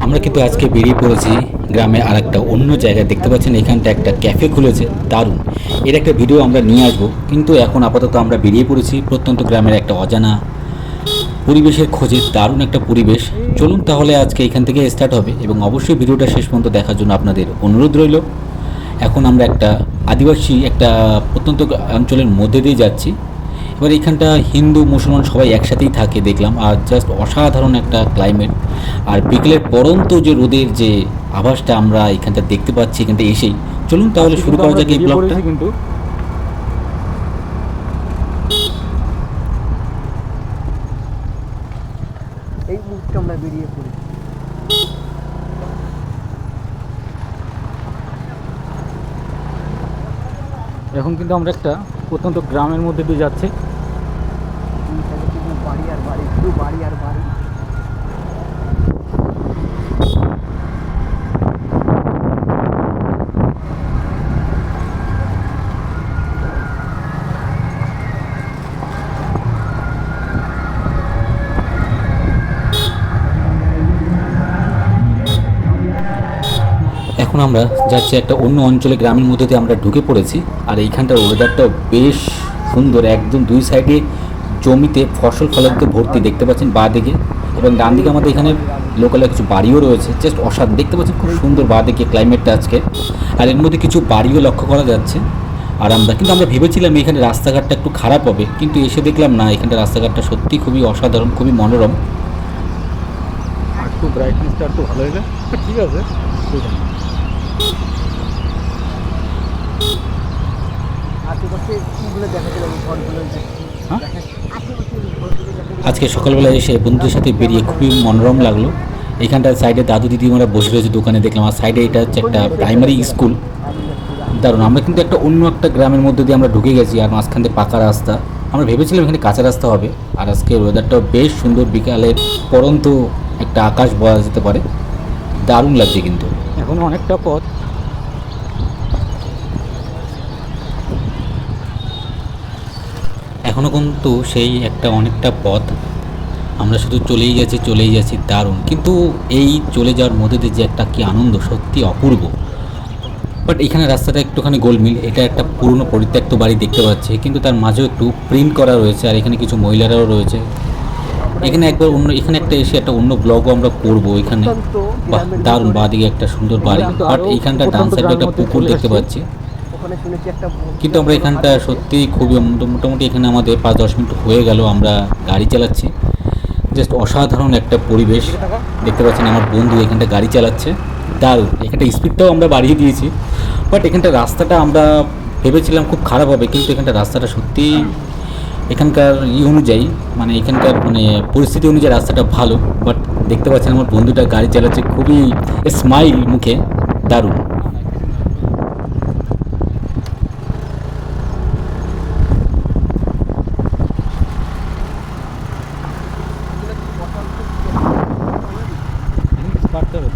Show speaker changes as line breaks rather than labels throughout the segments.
আমরা কিন্তু আজকে বেরিয়ে পড়েছি গ্রামে আর একটা অন্য জায়গায়। দেখতে পাচ্ছেন এখানটা একটা ক্যাফে খুলেছে, দারুণ। এর একটা ভিডিও আমরা নিয়ে আসবো, কিন্তু এখন আপাতত আমরা বেরিয়ে পড়েছি প্রত্যন্ত গ্রামের একটা অজানা পরিবেশের খোঁজে। দারুণ একটা পরিবেশ। চলুন তাহলে আজকে এখান থেকে স্টার্ট হবে, এবং অবশ্যই ভিডিওটা শেষ পর্যন্ত দেখার জন্য আপনাদের অনুরোধ রইল। এখন আমরা একটা আদিবাসী একটা প্রত্যন্ত অঞ্চলের মধ্যে দিয়ে যাচ্ছি। এবার এখানটা হিন্দু মুসলমান সবাই একসাথেই থাকে দেখলাম, আর জাস্ট অসাধারণ একটা ক্লাইমেট। আর বিকেলের পরন্ত যে রোদের যে আভাসটা আমরা এখানটা দেখতে পাচ্ছি এখানটা এসেই। চলুন তাহলে শুরু করা যাক এই ব্লগটা।
কিন্তু এই মুহূর্তে আমরা বেরিয়ে পড়ি।
এখন কিন্তু আমরা একটা প্রত্যন্ত গ্রামের মধ্যে দিয়ে যাচ্ছি।
বাড়ি আর বাড়ি, শুধু বাড়ি আর বাড়ি।
এখন আমরা যাচ্ছি একটা অন্য অঞ্চলে, গ্রামের মধ্যে দিয়ে আমরা ঢুকে পড়েছি। আর এইখানটার ওয়েদারটাও বেশ সুন্দর, একদম দুই সাইডে জমিতে ফসল ফলাতে ভর্তি। দেখতে পাচ্ছেন বাঁ দিকে এবং ডান দিকে আমাদের এখানে লোকালে কিছু বাড়িও রয়েছে, জাস্ট অসাধারণ। দেখতে পাচ্ছেন খুব সুন্দর বাঁ দিকে ক্লাইমেটটা আজকে। আর এর মধ্যে কিছু বাড়িও লক্ষ্য করা যাচ্ছে। আর আমরা ভেবেছিলাম এখানে রাস্তাঘাটটা একটু খারাপ হবে, কিন্তু এসে দেখলাম না, এখানটা রাস্তাঘাটটা সত্যি খুবই অসাধারণ, খুবই মনোরম।
আর একটু ব্রাইটনেসটা একটু ভালো হলে ঠিক আছে।
আশেপাশে কিগুলো দেখাতে পারবো, ঘরগুলো
হ্যাঁ,
আজকে সকালবেলা এসে বন্ধুদের সাথে বেরিয়ে খুবই মনোরম লাগলো। এখানটার সাইডে দাদু দিদিমারা বসে রয়েছে দোকানে দেখলাম, আর সাইডে এটা হচ্ছে একটা প্রাইমারি স্কুল। দারুণ। আমরা কিন্তু একটা অন্য একটা গ্রামের মধ্যে দিয়ে আমরা ঢুকে গেছি, আর মাঝখান দিয়ে পাকা রাস্তা। আমরা ভেবেছিলাম এখানে কাঁচা রাস্তা হবে। আর আজকের ওয়েদারটাও বেশ সুন্দর, বিকালের পরন্ত একটা আকাশ বলা যেতে পারে। দারুণ লাগছে কিন্তু।
এখনো অনেকটা পথ।
এখনও কিন্তু সেই একটা অনেকটা পথ, আমরা শুধু চলেই যাচ্ছি। দারুণ। কিন্তু এই চলে যাওয়ার মধ্যে দিয়ে যে একটা কি আনন্দ, সত্যি অপূর্ব। বাট এখানে রাস্তাটা একটুখানি গোলমিল। এটা একটা পুরনো পরিত্যক্ত বাড়ি দেখতে পাচ্ছি, কিন্তু তার মাঝেও একটু প্রিন্ট করা রয়েছে। আর এখানে কিছু মহিলারাও রয়েছে। এখানে একটা এসে একটা অন্য ব্লগও আমরা করবো এখানে। বাহ, দারুণ। বাঁদিকে একটা সুন্দর বাড়ি, বাট এইখানটা ডান সাইডে একটা পুকুর দেখতে পাচ্ছি।
ওখানে শুনেছি একটা
কিন্তু আমরা এখানটা সত্যিই খুবই মোটামুটি এখানে আমাদের 5-10 মিনিট হয়ে গেল আমরা গাড়ি চালাচ্ছি। জাস্ট অসাধারণ একটা পরিবেশ। দেখতে পাচ্ছেন আমার বন্ধু এখানটা গাড়ি চালাচ্ছে, দারুণ। এখানটা স্পিডটাও আমরা বাড়িয়ে দিয়েছি। বাট এখানটা রাস্তাটা আমরা ভেবেছিলাম খুব খারাপ হবে, কিন্তু এখানটা রাস্তাটা সত্যিই এখানকার অনুযায়ী, মানে এখানকার পরিস্থিতি অনুযায়ী রাস্তাটা ভালো। বাট দেখতে পাচ্ছেন আমার বন্ধুটা গাড়ি চালাচ্ছে খুবই স্মাইল মুখে, দারুণ।
কাটতে হবে।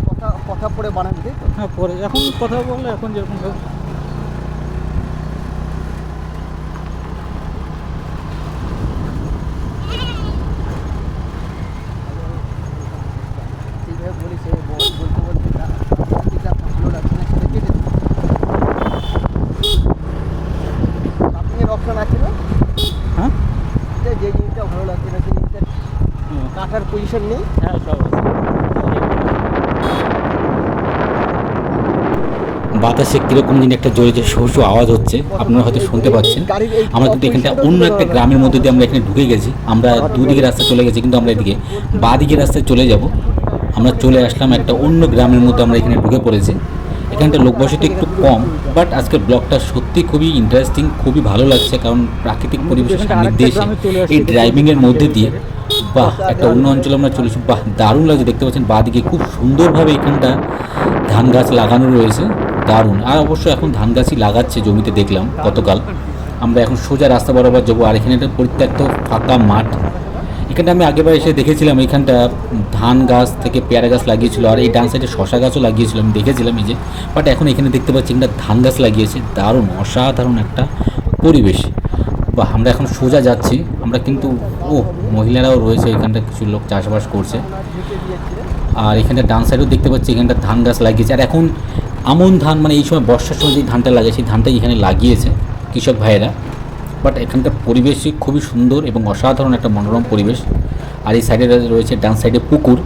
কথা কথা পড়ে বানাবি, তাই তো?
হ্যাঁ, পরে এখন কথা বললে এখন যেরকম
ঠিকভাবে বলিস, বলতে বলতে যেটা ভালো লাগছে না সেটা কেটে দিই। কাটিংয়ের অপশন আছে না?
হ্যাঁ
যে জিনিসটা ভালো লাগছে না সেই জিনিসটা কাটার পজিশন নেই।
হ্যাঁ সব আছে।
বাতাসে কীরকম দিন একটা জোরে যে শস্য আওয়াজ হচ্ছে, আপনারা হয়তো শুনতে পাচ্ছেন। আমরা কিন্তু এখানটা অন্য একটা গ্রামের মধ্যে দিয়ে আমরা এখানে ঢুকে গেছি। আমরা দুদিকে রাস্তা চলে গেছি, কিন্তু আমরা এদিকে বাঁ দিকে রাস্তায় চলে যাব। আমরা চলে আসলাম একটা অন্য গ্রামের মধ্যে, আমরা এখানে ঢুকে পড়েছি। এখানটা লোকবসতি একটু কম, বাট আজকের ব্লগটা সত্যি খুবই ইন্টারেস্টিং, খুবই ভালো লাগছে। কারণ প্রাকৃতিক পরিবেশের সান্নিধ্যে এসে এই ড্রাইভিংয়ের মধ্যে দিয়ে বাহ, একটা অন্য অঞ্চলে আমরা চলেছি। বাহ, দারুণ লাগছে। দেখতে পাচ্ছেন বাঁ দিকে খুব সুন্দরভাবে এখানটা ধান গাছ লাগানো রয়েছে, দারুণ। আর অবশ্য এখন ধান গাছই লাগাচ্ছে জমিতে, দেখলাম গতকাল। আমরা এখন সোজা রাস্তা বরাবর যাবো। আর এখানে একটা পরিত্যক্ত ফাঁকা মাঠ। এখানটা আমি আগেবার এসে দেখেছিলাম, এখানটা ধান গাছ থেকে পেয়ারা গাছ লাগিয়েছিল, আর এই ডান সাইডে শশা গাছও লাগিয়েছিল, আমি দেখেছিলাম এই যে। বাট এখন এখানে দেখতে পাচ্ছি একটা ধান গাছ লাগিয়েছে, দারুণ অসাধারণ একটা পরিবেশ। বা আমরা এখন সোজা যাচ্ছি। আমরা কিন্তু মহিলারাও রয়েছে এখানটা, কিছু লোক চাষবাস করছে।
লাগিয়েছে।
আর এখানে ডান সাইডেও দেখতে পাচ্ছি এখানটা ধান গাছ লাগিয়েছে। আর এখন আমন ধান মানে এই সময় বর্ষার সময় যে ধানটা লাগে সেই ধানটাই এখানে লাগিয়েছে কৃষক ভাইয়েরা। বাট এখানকার পরিবেশই খুবই সুন্দর এবং অসাধারণ একটা মনোরম পরিবেশ। আর এই সাইডে রয়েছে ডান সাইডে পুকুর।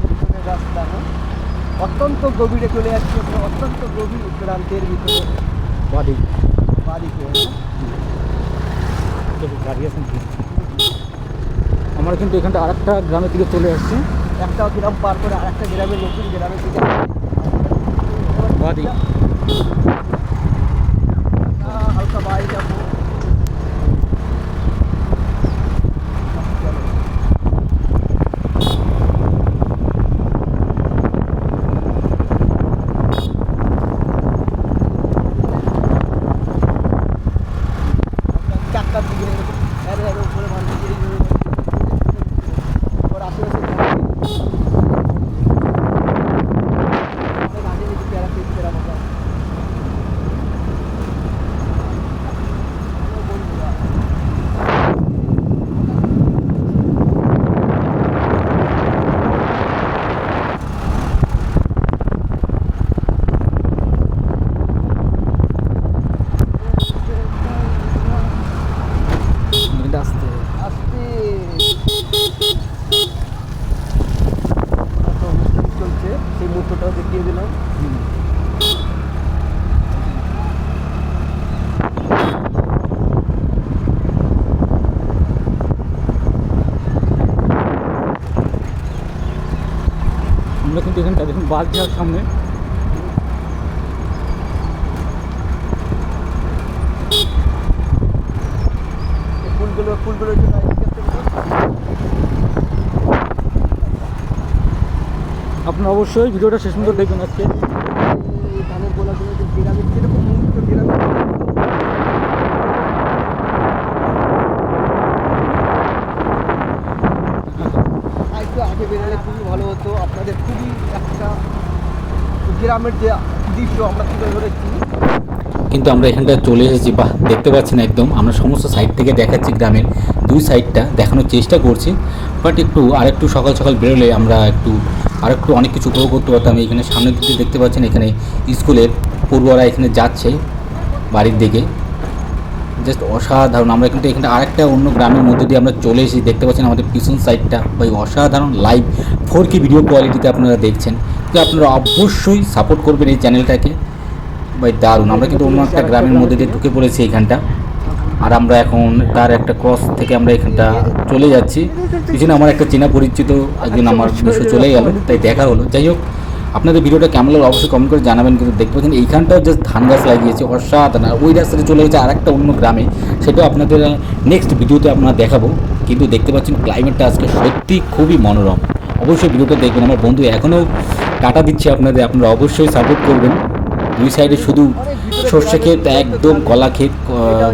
ভিতরের রাস্তা, হ্যাঁ, অত্যন্ত গভীরে চলে যাচ্ছে, অত্যন্ত গভীর উত্তরাঞ্চের ভিতরে
বাড়ি
বাড়িতে, হ্যাঁ।
গাড়ি আছে। আমরা কিন্তু এখানটা আরেকটা গ্রামের দিকে চলে আসছি।
একটা গ্রাম পার করে আরেকটা গ্রামের নতুন গ্রামের দিকে
বাড়ি
হালকা বাইরে যাবো। চারটার দিকে এর উপরে মানুষ ওর আশেপাশে
এটা আসতে
আস্তে অনুষ্ঠান চলছে, সেই মুহূর্তটাও দেখিয়ে দিলাম।
আমরা কিন্তু এখানটা দেখুন বালতিহার সামনে
এই ফুলগুলো একটু লাইট করতে পারো?
আপনারা অবশ্যই ভিডিওটা শেষ পর্যন্ত দেখবেন আজকে।
এই ধানের গোলাগুলো যে গ্রামের যেরকম মুহূর্ত গ্রামে একটু আগে বেরোলে খুবই ভালো হতো। আপনাদের খুবই একটা গ্রামের যে দৃশ্য আমরা তুলে ধরেছি।
কিন্তু আমরা এখানটা চলে এসেছি, বাহ দেখতে পাচ্ছেন একদম আমরা সমস্ত সাইড থেকে দেখাচ্ছি, গ্রামের দুই সাইডটা দেখানোর চেষ্টা করছি। বাট আরেকটু সকাল সকাল বেরোলে আমরা আরেকটু অনেক কিছু উপভোগ করতে পারতাম। এখানে সামনের দিকে দেখতে পাচ্ছেন এখানে স্কুলের পড়ুয়ারা এখানে যাচ্ছে বাড়ির দিকে, জাস্ট অসাধারণ। আমরা কিন্তু এখানে আরেকটা অন্য গ্রামের মধ্যে দিয়ে আমরা চলে এসেছি, দেখতে পাচ্ছেন আমাদের পিছন সাইডটা ভাই অসাধারণ লাইভ 4K ভিডিও কোয়ালিটিতে আপনারা দেখছেন। তো আপনারা অবশ্যই সাপোর্ট করবেন এই চ্যানেলটাকে, ভাই দারুণ। আমরা কিন্তু অন্য একটা গ্রামের মধ্যে দিয়ে ঢুকে পড়েছি এখানটা। আর আমরা এখন তার একটা ক্রস থেকে আমরা এখানটা চলে যাচ্ছি। পিছনে আমার একটা চেনা পরিচিত একজন আমার বিষয় চলে গেল, তাই দেখা হলো। যাই হোক, আপনাদের ভিডিওটা কেমন লাগলো অবশ্যই কমেন্ট করে জানাবেন। কিন্তু দেখতে পাচ্ছেন এইখানটাও জাস্ট ধান গাছ লাগিয়েছে অসাধারণ। আর ওই রাস্তাতে চলে গেছে আর একটা অন্য গ্রামে, সেটাও আপনাদের নেক্সট ভিডিওতে আপনারা দেখাবো। কিন্তু দেখতে পাচ্ছেন ক্লাইমেটটা আজকে সত্যি খুবই মনোরম। অবশ্যই ভিডিওটা দেখবেন। আমার বন্ধু এখনও টাটা দিচ্ছে আপনাদের, আপনারা অবশ্যই সাপোর্ট করবেন। দুই সাইডে শুধু সর্ষে ক্ষেত, একদম কলা ক্ষেত,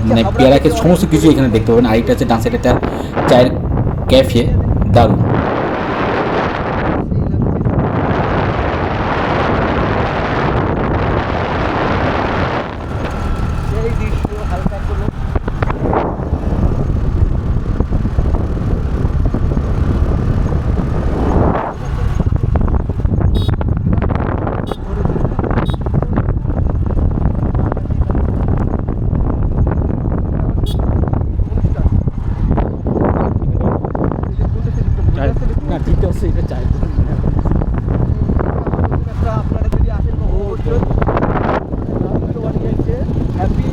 মানে পেয়ারা ক্ষেত, সমস্ত কিছু এখানে দেখতে পাবেন। আরেকটা আছে ডান সাইডে একটা চায়ের ক্যাফে, দারুণ।
সেই দৃশ্য হালকা কোনো
না দিতে হচ্ছে এটা চাই।
আপনারা যদি আসেন অবশ্যই হ্যাপি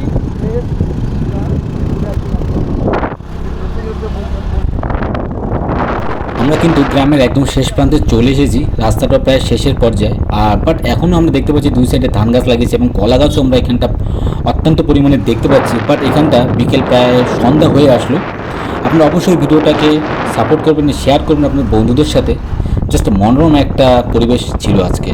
আমরা কিন্তু গ্রামের একদম শেষ প্রান্তে চলে এসেছি, রাস্তাটা প্রায় শেষের পর্যায়ে। আর বাট এখনও আমরা দেখতে পাচ্ছি দুই সাইডে ধান গাছ লাগিয়েছে এবং কলা গাছও আমরা এখানটা অত্যন্ত পরিমাণে দেখতে পাচ্ছি। বাট এখানটা বিকেল প্রায় সন্ধ্যা হয়ে আসলো। আপনারা অবশ্যই ভিডিওটাকে সাপোর্ট করবেন, শেয়ার করবেন আপনার বন্ধুদের সাথে। জাস্ট মনোরম একটা পরিবেশ ছিল আজকে।